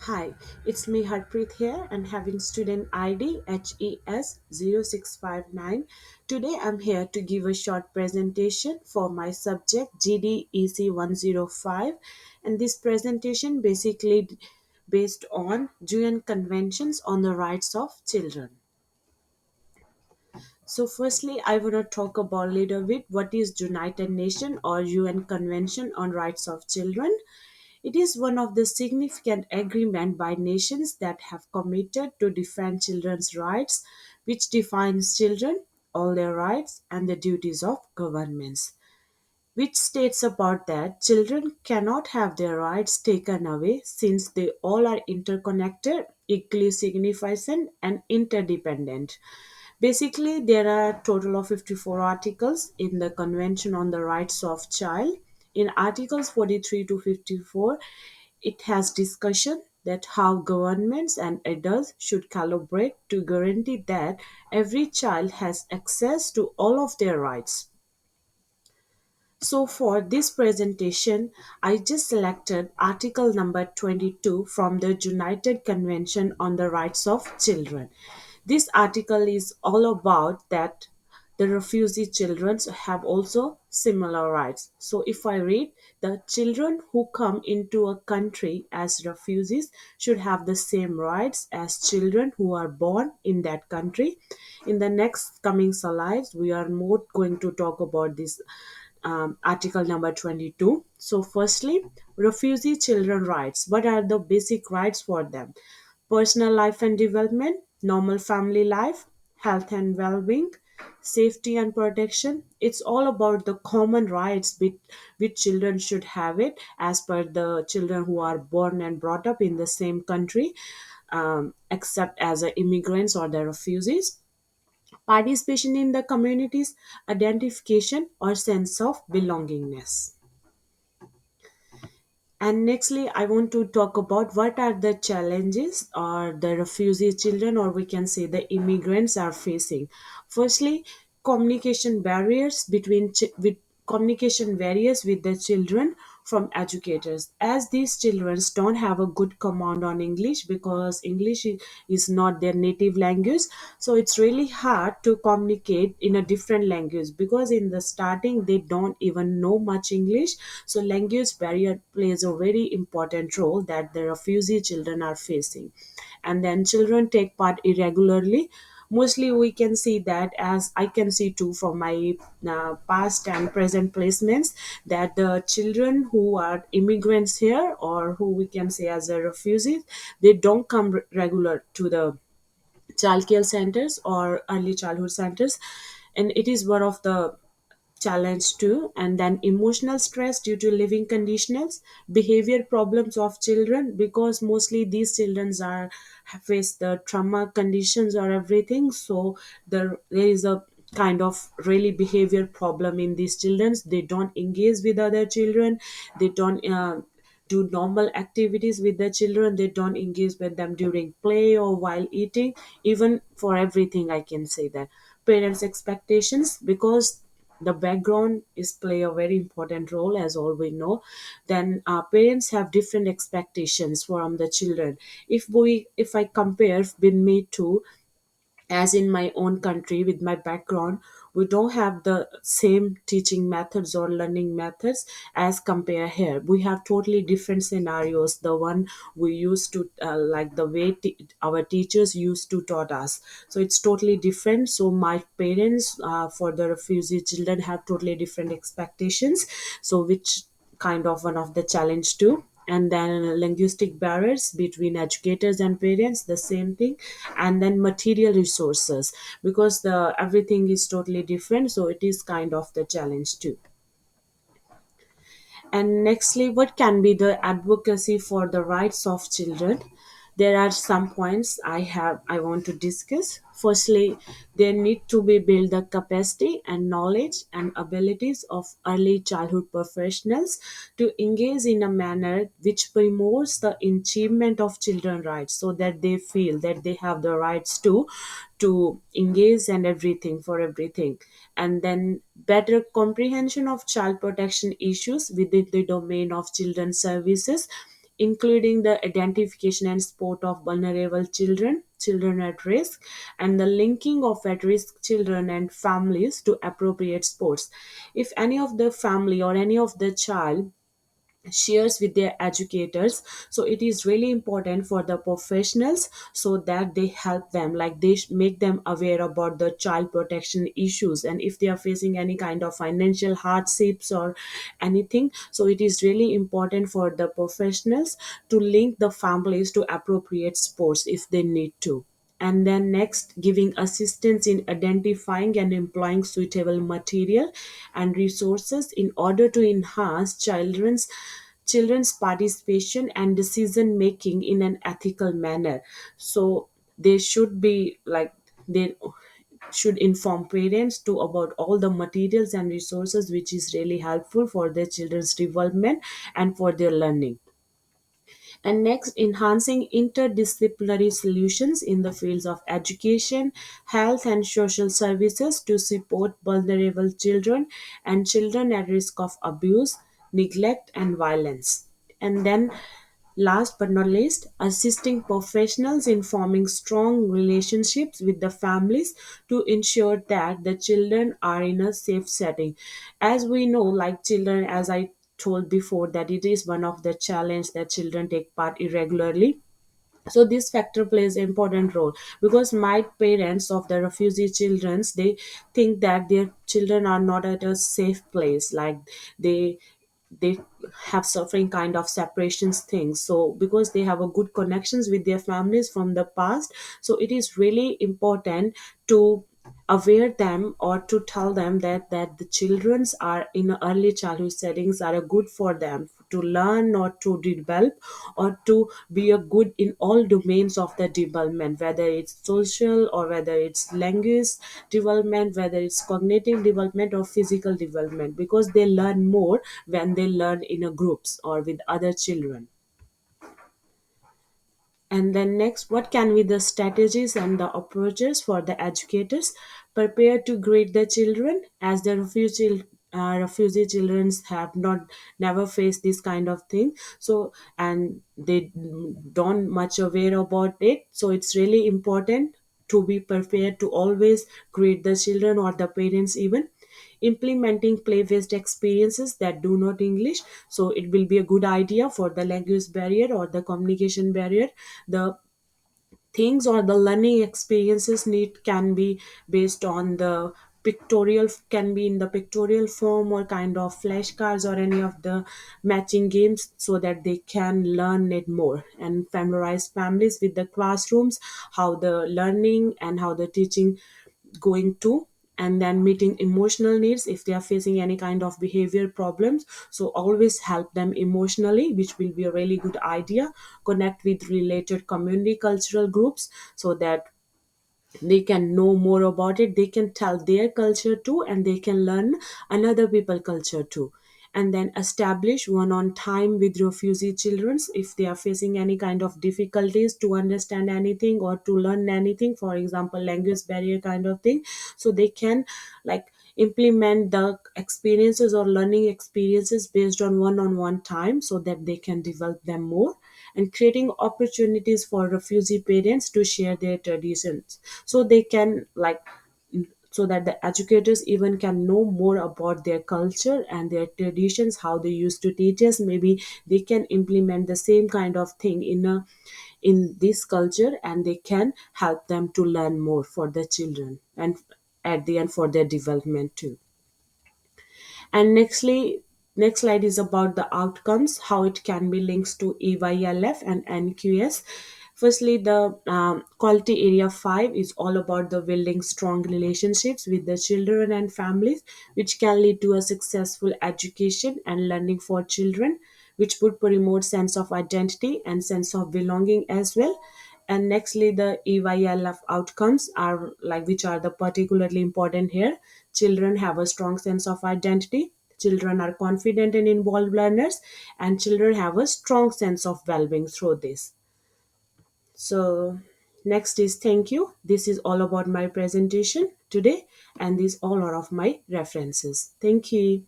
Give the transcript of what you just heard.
Hi, it's me Harpreet here and having student ID hes-0659. Today I'm here to give a short presentation for my subject GDECE 105, and this presentation basically based on UN conventions on the rights of children. So firstly I want to talk about a little bit what is United Nations or UN Convention on Rights of Children. It is one of the significant agreements by nations that have committed to defend children's rights, which defines children, all their rights, and the duties of governments, which states about that children cannot have their rights taken away since they all are interconnected, equally significant, and interdependent. Basically, there are a total of 54 articles in the Convention on the Rights of Child. In Articles 43 to 54, it has discussion that how governments and adults should collaborate to guarantee that every child has access to all of their rights. So for this presentation, I just selected article number 22 from the United Convention on the Rights of Children. This article is all about that the refugee children have also similar rights. So if I read, the children who come into a country as refugees should have the same rights as children who are born in that country. In the next coming slides, we are more going to talk about this article number 22. So firstly, refugee children rights. What are the basic rights for them? Personal life and development, normal family life, health and well-being, safety and protection. It's all about the common rights which children should have it as per the children who are born and brought up in the same country, except as a immigrants or the refugees. Participation in the communities, identification or sense of belongingness. And nextly, I want to talk about what are the challenges or the refugee children, or we can say the immigrants are facing. Firstly, communication barriers with communication barriers with the children from educators, as these children don't have a good command on English because is not their native language. So it's really hard to communicate in a different language because in the starting they don't even know much English. So language barrier plays a very important role that the refugee children are facing. And then children take part irregularly. Mostly we can see that, as I can see too from my past and present placements, that the children who are immigrants here or who we can say as a refugees, they don't come regular to the child care centers or early childhood centers, and it is one of the challenge too. And then emotional stress due to living conditions, behavior problems of children, because mostly these children are face the trauma conditions or everything. So there is a kind of really behavior problem in these children. They don't engage with other children, they don't do normal activities with the children, they don't engage with them during play or while eating, even for everything. I can say that parents expectations, because the background is play a very important role, as all we know. Then parents have different expectations from the children. If I compare with me too, as in my own country with my background, we don't have the same teaching methods or learning methods as compare here. We have totally different scenarios, the one we used to like the way our teachers used to taught us. So it's totally different. So my parents for the refugee children have totally different expectations, so which kind of one of the challenge too. And then linguistic barriers between educators and parents, the same thing. And then material resources, because the everything is totally different, so it is kind of the challenge too. And nextly, what can be the advocacy for the rights of children? There are some points I want to discuss. Firstly, there need to be build the capacity and knowledge and abilities of early childhood professionals to engage in a manner which promotes the achievement of children rights, so that they feel that they have the rights to engage and everything for everything. And then better comprehension of child protection issues within the domain of children's services, including the identification and support of vulnerable children at risk, and the linking of at risk children and families to appropriate sports. If any of the family or any of the child shares with their educators, so it is really important for the professionals so that they help them, like they make them aware about the child protection issues, and if they are facing any kind of financial hardships or anything, so it is really important for the professionals to link the families to appropriate sports if they need to. And then next, giving assistance in identifying and employing suitable material and resources in order to enhance children's participation and decision making in an ethical manner. So they should be like, they should inform parents too about all the materials and resources which is really helpful for their children's development and for their learning. And next, enhancing interdisciplinary solutions in the fields of education, health, and social services to support vulnerable children and children at risk of abuse, neglect, and violence. And then, last but not least, assisting professionals in forming strong relationships with the families to ensure that the children are in a safe setting. As we know, like children, as I told before, that it is one of the challenge that children take part irregularly, so this factor plays an important role, because my parents of the refugee childrens, they think that their children are not at a safe place, like they they have suffering kind of separations things, so because they have a good connections with their families from the past, so it is really important to aware them or to tell them that the children's are in early childhood settings are a good for them to learn or to develop or to be a good in all domains of the development, whether it's social or whether it's language development, whether it's cognitive development or physical development, because they learn more when they learn in a groups or with other children. And then next, what can be the strategies and the approaches for the educators prepare to grade the children, as the refugee children have not never faced this kind of thing, so and they don't much aware about it, so it's really important to be prepared to always grade the children or the parents even. Implementing play-based experiences that do not English, so it will be a good idea for the language barrier or the communication barrier. The things or the learning experiences need can be based on the pictorial, can be in the pictorial form or kind of flashcards or any of the matching games, so that they can learn it more and familiarize families with the classrooms, how the learning and how the teaching going to. And then meeting emotional needs if they are facing any kind of behavior problems, so always help them emotionally, which will be a really good idea. Connect with related community cultural groups so that they can know more about it, they can tell their culture too, and they can learn another people culture too. And then establish one on time with refugee children if they are facing any kind of difficulties to understand anything or to learn anything, for example language barrier kind of thing, so they can like implement the experiences or learning experiences based on one time, so that they can develop them more. And creating opportunities for refugee parents to share their traditions, so they can like, so that the educators even can know more about their culture and their traditions, how they used to teach us, maybe they can implement the same kind of thing in this culture, and they can help them to learn more for the children and at the end for their development too. And next slide is about the outcomes, how it can be linked to EYLF and NQS. Firstly, the quality area 5 is all about the building strong relationships with the children and families, which can lead to a successful education and learning for children, which would promote sense of identity and sense of belonging as well. And nextly, the EYLF outcomes are like, which are the particularly important here. Children have a strong sense of identity, children are confident and involved learners, and children have a strong sense of well-being through this. So next is thank you. This is all about my presentation today, and these all are of my references. Thank you.